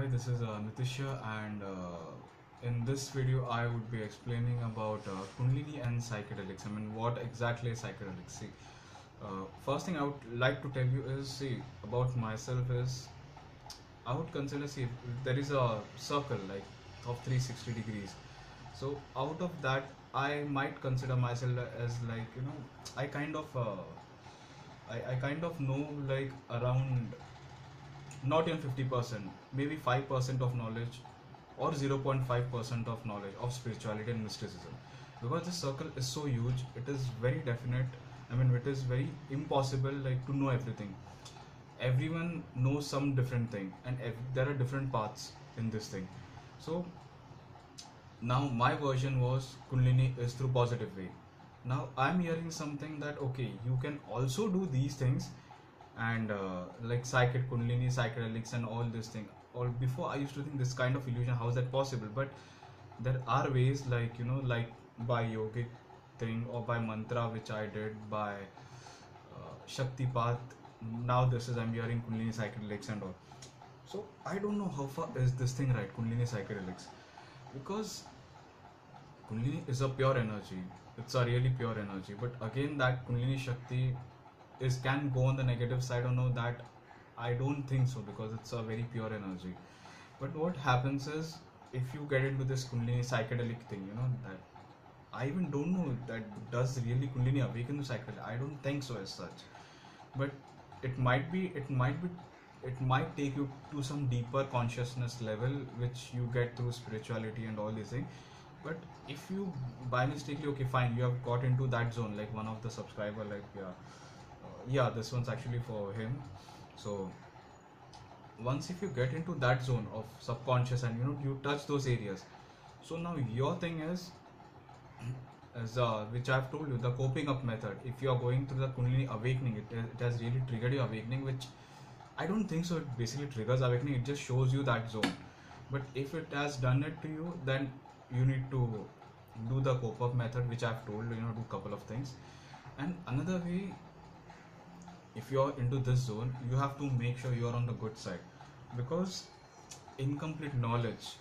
Hi, this is Nitisha, and in this video, I would be explaining about Kundalini and psychedelics. I mean, what exactly is psychedelics? See, first thing I would like to tell you is, see, about myself is, I would consider, see, there is a circle like of 360 degrees. So out of that, I might consider myself as like, I kind of, I kind of know like around not even 50%, maybe 5% of knowledge or 0.5% of knowledge of spirituality and mysticism. Because this circle is so huge, it is very definite. I mean, it is very impossible like to know everything. Everyone knows some different thing, and there are different paths in this thing. So now my version was Kundalini is through positive way. Now I'm hearing something that okay, you can also do these things, and like Kundalini, psychedelics, and all this thing. Or before I used to think this kind of illusion, how is that possible? But there are ways like like by yogic thing or by mantra, which I did by Shakti path. Now this is I'm hearing Kundalini psychedelics and all. So I don't know how far is this thing right, Kundalini psychedelics, because Kundalini is a pure energy. It's a really pure energy. But again, that Kundalini Shakti is can go on the negative side or no, that I don't think so, because it's a very pure energy. But what happens is, if you get into this Kundalini psychedelic thing, that I even don't know that does really Kundalini awaken to psychedelic. I don't think so as such. But it might take you to some deeper consciousness level, which you get through spirituality and all these things. But if you by mistakenly, okay, fine, you have got into that zone, like one of the subscriber, like yeah, this one's actually for him. So once if you get into that zone of subconscious and you touch those areas, so now your thing is as which I've told you, the coping up method. If you are going through the Kundalini awakening, it has really triggered your awakening, which I don't think so. It basically triggers awakening. It just shows you that zone. But if it has done it to you, then you need to do the cope up method, which I've told do a couple of things. And another way, if you're into this zone, you have to make sure you're on the good side, because incomplete knowledge,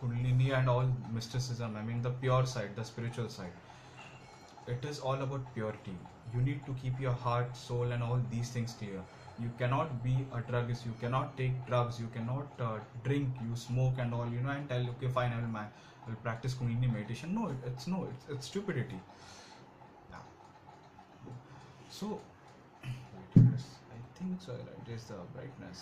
Kundalini and all mysticism, I mean the pure side, the spiritual side, it is all about purity. You need to keep your heart, soul, and all these things clear. You cannot be a druggist, you cannot take drugs, you cannot drink, you smoke and all, and tell okay fine, I will practice Kundalini meditation. No, it's stupidity. So I think so. It is the brightness.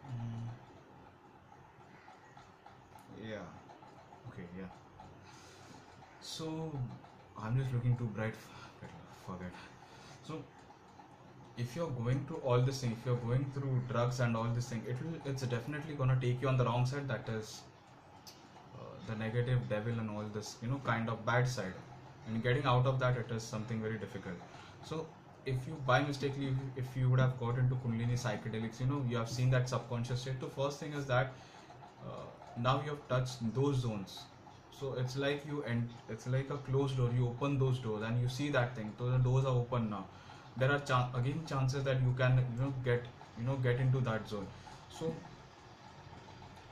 Mm, yeah. Okay. Yeah. So I'm just looking too bright. Forget. So if you're going through all this thing, if you're going through drugs and all this thing, it's definitely gonna take you on the wrong side. That is the negative devil and all this, kind of bad side. And getting out of that, it is something very difficult. So if you by mistakenly, if you would have got into Kundalini psychedelics, you have seen that subconscious state. The first thing is that now you have touched those zones. So it's like it's like a closed door. You open those doors and you see that thing. So the doors are open now. There are again chances that you can get into that zone. So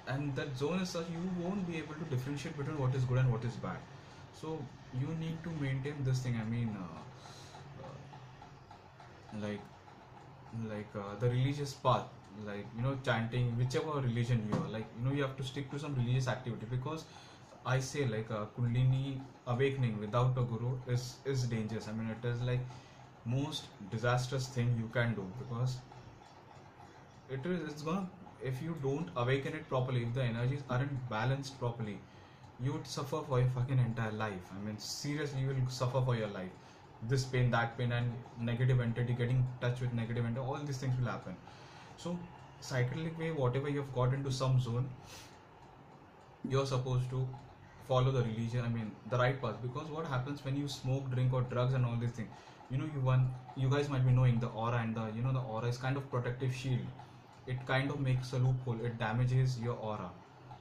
and that zone is such, you won't be able to differentiate between what is good and what is bad. So you need to maintain this thing. I mean the religious path, like chanting, whichever religion you are, like you have to stick to some religious activity, because I say like a Kundalini awakening without a guru is dangerous. I mean, it is like most disastrous thing you can do, because it's gonna, if you don't awaken it properly, if the energies aren't balanced properly, you would suffer for your fucking entire life. I mean, seriously, you will suffer for your life. This pain, that pain, and negative entity, getting in touch with negative entity, all these things will happen. So psychedelic way, whatever you have got into some zone, you're supposed to follow the religion, I mean the right path. Because what happens when you smoke, drink, or drugs and all these things, you guys might be knowing the aura, and the aura is kind of protective shield. It kind of makes a loophole, it damages your aura.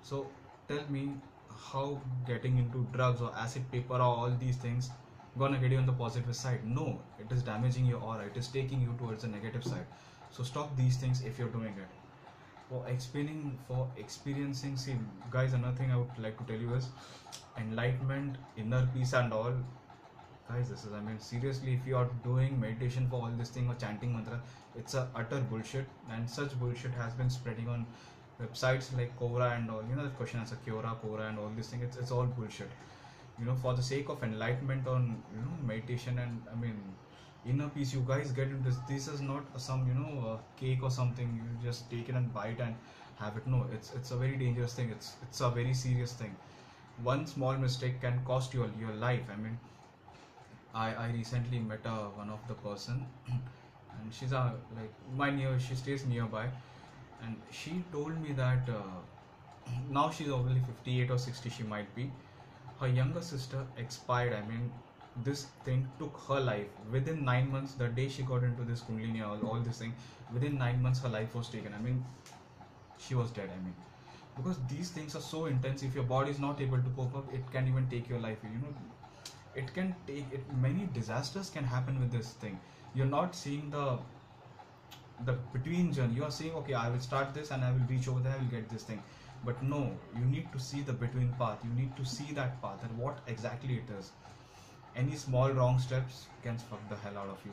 So tell me, how getting into drugs or acid paper or all these things gonna get you on the positive side? No, it is damaging your aura, it is taking you towards the negative side. So stop these things if you're doing it. For experiencing, see guys, another thing I would like to tell you is enlightenment, inner peace and all. Guys, this is, I mean, seriously, if you are doing meditation for all this thing or chanting mantra, it's a utter bullshit, and such bullshit has been spreading on websites like Quora and all. You know, the question answer Quora and all this thing. It's all bullshit. You know, for the sake of enlightenment on, you know, meditation and, I mean, inner peace, you guys get into this. This is not some, you know, cake or something. You just take it and bite and have it. No, it's a very dangerous thing. It's a very serious thing. One small mistake can cost you your life. I mean, I recently met one of the person, and she's she stays nearby, and she told me that now she's obviously 58 or 60, she might be. Her younger sister expired. I mean, this thing took her life within 9 months. The day she got into this Kundalini, all this thing, within 9 months her life was taken. I mean, she was dead. I mean, because these things are so intense. If your body is not able to cope up, it can even take your life. You know, it can take it. Many disasters can happen with this thing. You're not seeing the between journey. You are saying, okay, I will start this and I will reach over there, I will get this thing. But no, you need to see the between path. You need to see that path and what exactly it is. Any small wrong steps can fuck the hell out of you.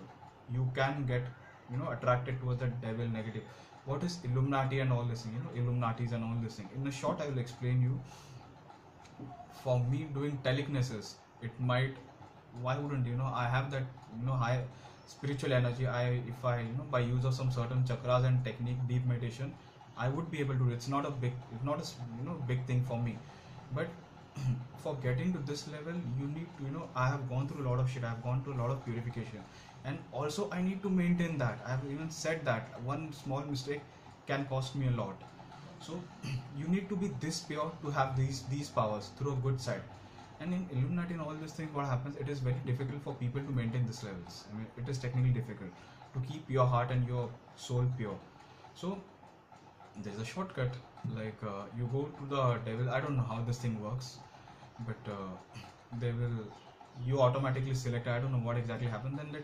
You can get, you know, attracted towards the devil, negative. What is Illuminati and all this thing? You know, Illuminatis and all this thing. In a short, I will explain you. For me, doing telekinesis, it might, why wouldn't, you know, I have that, you know, high spiritual energy. If I, you know, by use of some certain chakras and technique, deep meditation, I would be able to. It's not a you know, big thing for me, but for getting to this level, you need to, you know, I have gone through a lot of shit. I have gone through a lot of purification, and also I need to maintain that. I have even said that one small mistake can cost me a lot. So you need to be this pure to have these powers through a good side. And in Illuminati and all these things, what happens, it is very difficult for people to maintain these levels. I mean, it is technically difficult to keep your heart and your soul pure. So there is a shortcut, like you go to the devil. I don't know how this thing works, but you automatically select. I don't know what exactly happened. Then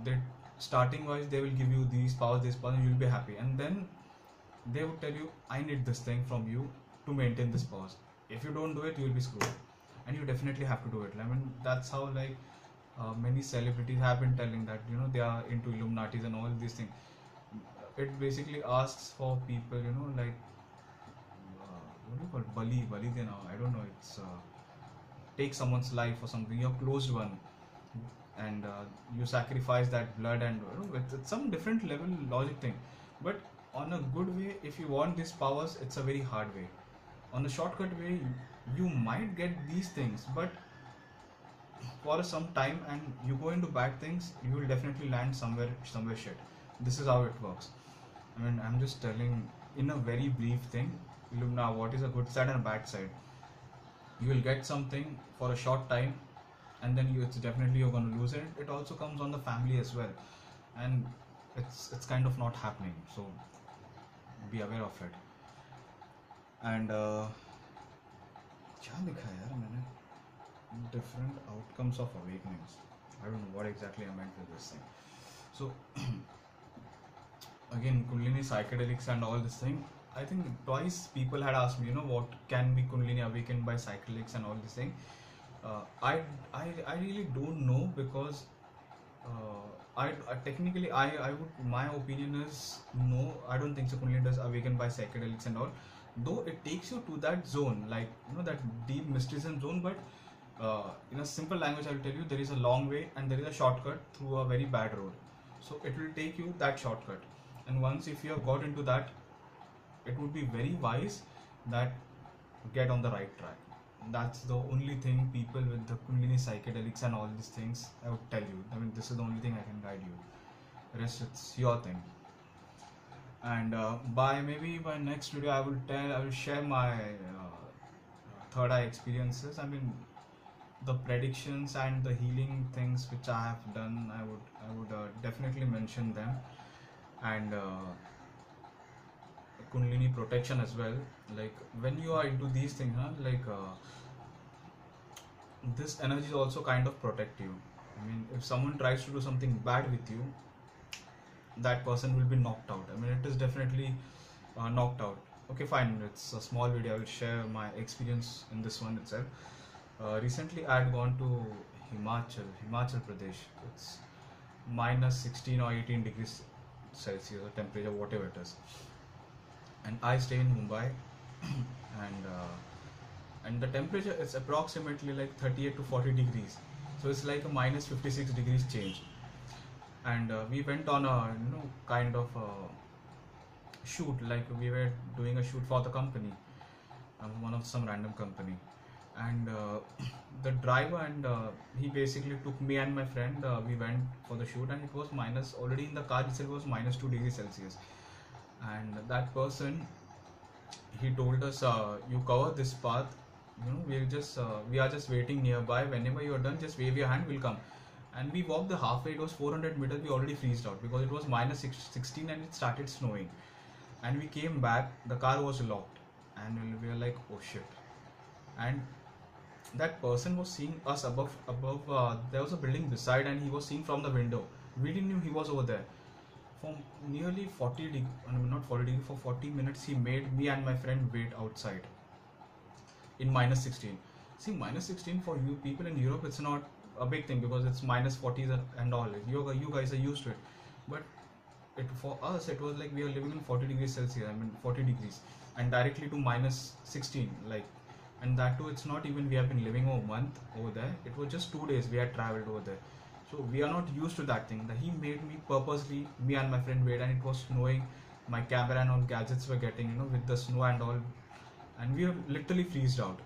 that starting wise, they will give you these powers, and you'll be happy. And then they would tell you, I need this thing from you to maintain this powers. If you don't do it, you will be screwed, and you definitely have to do it. I mean, that's how, like, many celebrities have been telling that, you know, they are into Illuminatis and all these things. It basically asks for people, you know, like what do you call it? Bali they now, I don't know, it's take someone's life or something, your closed one, and you sacrifice that blood, and you know, it's some different level logic thing. But on a good way, if you want these powers, it's a very hard way. On a shortcut way, you might get these things, but for some time, and you go into bad things, you will definitely land somewhere shit. This is how it works. I mean, I'm just telling in a very brief thing, Illumina, what is a good side and a bad side. You will get something for a short time, and then it's definitely you're going to lose it. It also comes on the family as well, and it's kind of not happening. So be aware of it. And क्या लिखा है यार मैंने, different outcomes of awakenings. I don't know what exactly I meant with this thing. So again, Kundalini, psychedelics and all this thing, I think twice people had asked me, you know, what can be Kundalini awakened by psychedelics and all this thing. I really don't know, because I technically I would, my opinion is no, I don't think so. Kundalini does awaken by psychedelics and all, though it takes you to that zone, like, you know, that deep mysticism zone. But in a simple language, I will tell you, there is a long way and there is a shortcut through a very bad road. So it will take you that shortcut, and once if you have got into that, it would be very wise that get on the right track. That's the only thing people with the Kundalini psychedelics and all these things I would tell you. I mean, this is the only thing I can guide you. Rest, it's your thing. And by next video, I will share my third eye experiences. I mean, the predictions and the healing things which I have done, I would definitely mention them. And Kundalini protection as well. Like, when you are into these things, this energy is also kind of protect you. I mean, if someone tries to do something bad with you, that person will be knocked out. I mean, it is definitely knocked out. Okay, fine. It's a small video. I will share my experience in this one itself. Recently, I had gone to Himachal Pradesh. It's minus 16 or 18 degrees Celsius or temperature, whatever it is. And I stay in Mumbai, and the temperature is approximately like 38 to 40 degrees. So it's like a minus 56 degrees change. And we went on a kind of shoot, like we were doing a shoot for the company, one of some random company. And the driver and he basically took me and my friend, we went for the shoot, and it was minus, already in the car itself was minus 2 degrees Celsius. And that person, he told us, you cover this path, we are just waiting nearby, whenever you are done just wave your hand, we'll come. And we walked the halfway, it was 400 meters, we already freezed out because it was minus 16 and it started snowing. And we came back, the car was locked, and we were like, oh shit. And that person was seeing us above, there was a building beside, and he was seeing from the window. We didn't know he was over there. For nearly 40 degrees, not 40 degrees, for 40 minutes he made me and my friend wait outside in minus 16. See, minus 16 for you people in Europe, it's not a big thing because it's minus 40s and all. You guys are used to it. But for us, it was like we are living in 40 degrees Celsius, 40 degrees, and directly to minus 16, like. And that too, it's not even we have been living a month over there. It was just 2 days we had traveled over there. So we are not used to that thing. That he made me purposely, me and my friend wait, and it was snowing. My camera and all gadgets were getting, with the snow and all. And we were literally freezed out.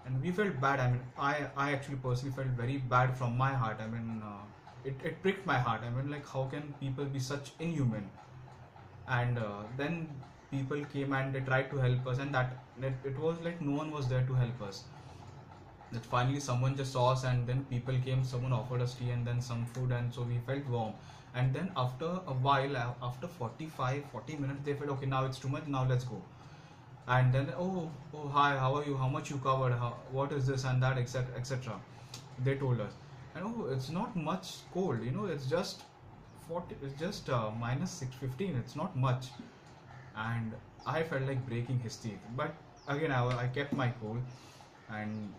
And we felt bad. I mean, I actually personally felt very bad from my heart. I mean, it pricked my heart. I mean, like, how can people be such inhuman? And then people came and they tried to help us, and that it was like no one was there to help us. That finally someone just saw us, and then people came, someone offered us tea and then some food, and so we felt warm. And then after a while, after 40 minutes, they felt, okay, now it's too much, now let's go. And then, oh hi, how are you, how much you covered, what is this and that, etc. They told us. And oh, it's not much cold, it's just 40, it's just minus 15, it's not much. And I felt like breaking his teeth, but again I kept my cool. And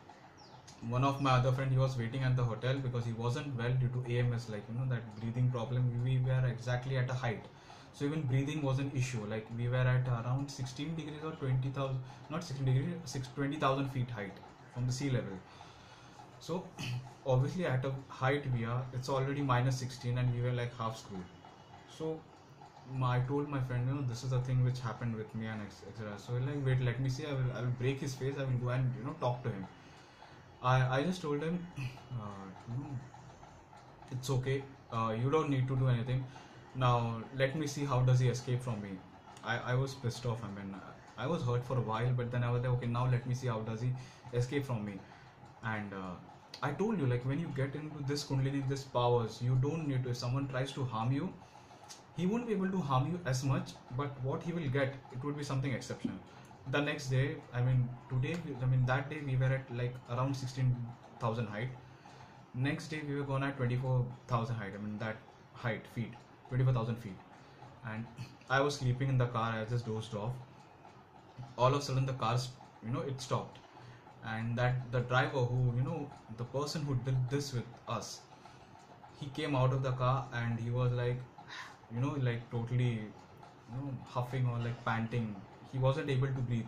one of my other friend, he was waiting at the hotel because he wasn't well due to AMS, like that breathing problem. We were exactly at a height, so even breathing was an issue. Like we were at around 16 degrees or 20,000, not 16 degrees, 20,000 feet height from the sea level. So obviously at a height it's already minus 16, and we were like half screwed. So I told my friend, this is the thing which happened with me, and etc. So like, wait, let me see. I will break his face. I will go and talk to him. I just told him, it's okay. You don't need to do anything. Now let me see how does he escape from me. I was pissed off. I mean, I was hurt for a while, but then I was like, okay, now let me see how does he escape from me. And I told you, like, when you get into this Kundalini, this powers, you don't need to. If someone tries to harm you, he won't be able to harm you as much, but what he will get, it would be something exceptional. The next day, that day we were at like around 16,000 height. Next day we were gone at 24,000 height. That height, feet, 24,000 feet. And I was sleeping in the car. I just dozed off. All of a sudden the car, it stopped. And that the driver who, the person who did this with us, he came out of the car and he was like, like totally, huffing or like panting. He wasn't able to breathe.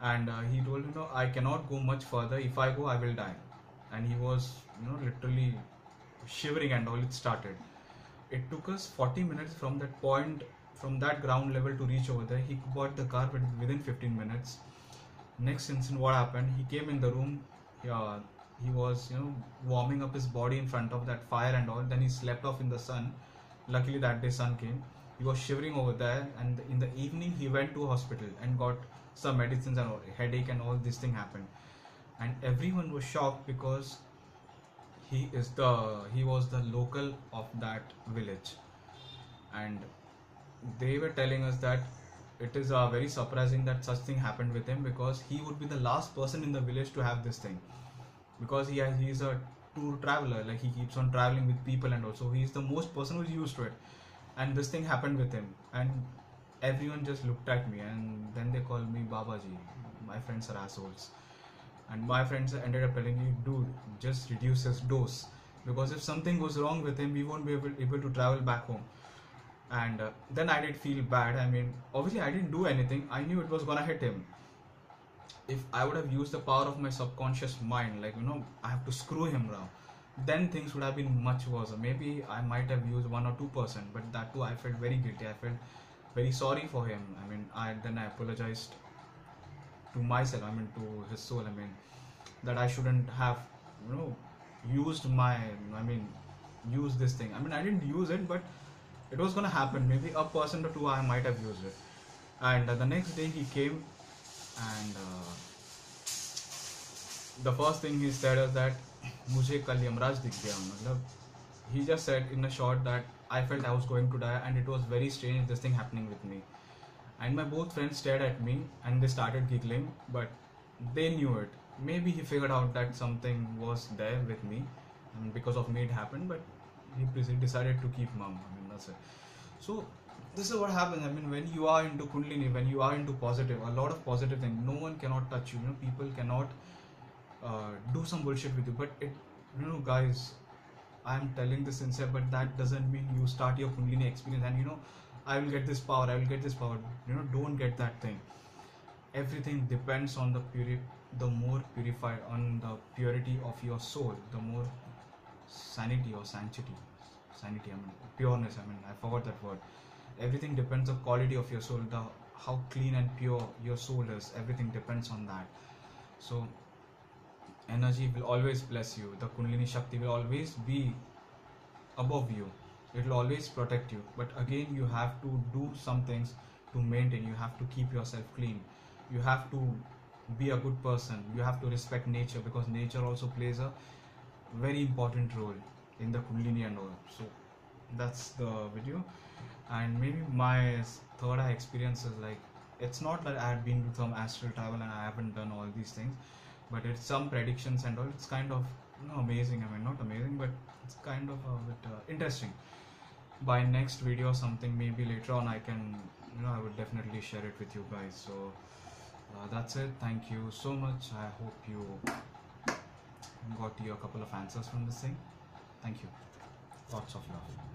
And he told, I cannot go much further. If I go, I will die. And he was, literally shivering and all. It started. It took us 40 minutes from that point, from that ground level to reach over there. He bought the car within 15 minutes. Next instant, what happened? He came in the room. He was, warming up his body in front of that fire and all. Then he slept off in the sun. Luckily that day sun came. He was shivering over there, and in the evening he went to hospital and got some medicines and all, headache and all this thing happened. And everyone was shocked because he was the local of that village, and they were telling us that it is very surprising that such thing happened with him, because he would be the last person in the village to have this thing, because he is a tour traveler, like he keeps on traveling with people, and also he is the most person who is used to it. and this thing happened with him, and everyone just looked at me, and then they called me Babaji. My friends are assholes, and my friends ended up telling me, dude, just reduce his dose, because if something goes wrong with him, we won't be able to travel back home. And then I did feel bad. I mean, obviously I didn't do anything, I knew it was gonna hit him. If I would have used the power of my subconscious mind, like, I have to screw him now, then things would have been much worse. Maybe I might have used 1 or 2%, but that too, I felt very guilty. I felt very sorry for him. I mean, I apologized to myself. I mean, to his soul. I mean, that I shouldn't have, used used this thing. I mean, I didn't use it, but it was gonna happen. Maybe 1% or 2, I might have used it. And the next day he came, and the first thing he said is that मुझे कल यमराज दिख गया. मतलब he just said in a short that I felt I was going to die, and it was very strange, this thing happening with me. And my both friends stared at me and they started giggling, but they knew it. Maybe he figured out that something was there with me, and because of me it happened, but he decided to keep mum. I mean, that's it. So this is what happens. I mean, when you are into Kundalini, when you are into positive, a lot of positive things, no one cannot touch you. People cannot do some bullshit with you. But guys, I am telling this sincere, but that doesn't mean you start your Kundalini experience and I will get this power, I will get this power. Don't get that thing. Everything depends on the more purified, on the purity of your soul, the more sanity or sanctity. Sanity, I mean, pureness, I mean, I forgot that word. Everything depends on the quality of your soul, how clean and pure your soul is. Everything depends on that. So energy will always bless you. The Kundalini Shakti will always be above you. It will always protect you. But again, you have to do some things to maintain. You have to keep yourself clean. You have to be a good person. You have to respect nature, because nature also plays a very important role in the Kundalini and all. So that's the video. And maybe my third eye experience is like, it's not that I had been to some astral travel and I haven't done all these things, but it's some predictions and all. It's kind of amazing. I mean, not amazing, but it's kind of a bit interesting. By next video or something, maybe later on, I can, I would definitely share it with you guys. So that's it. Thank you so much. I hope you got a couple of answers from this thing. Thank you. Lots of love.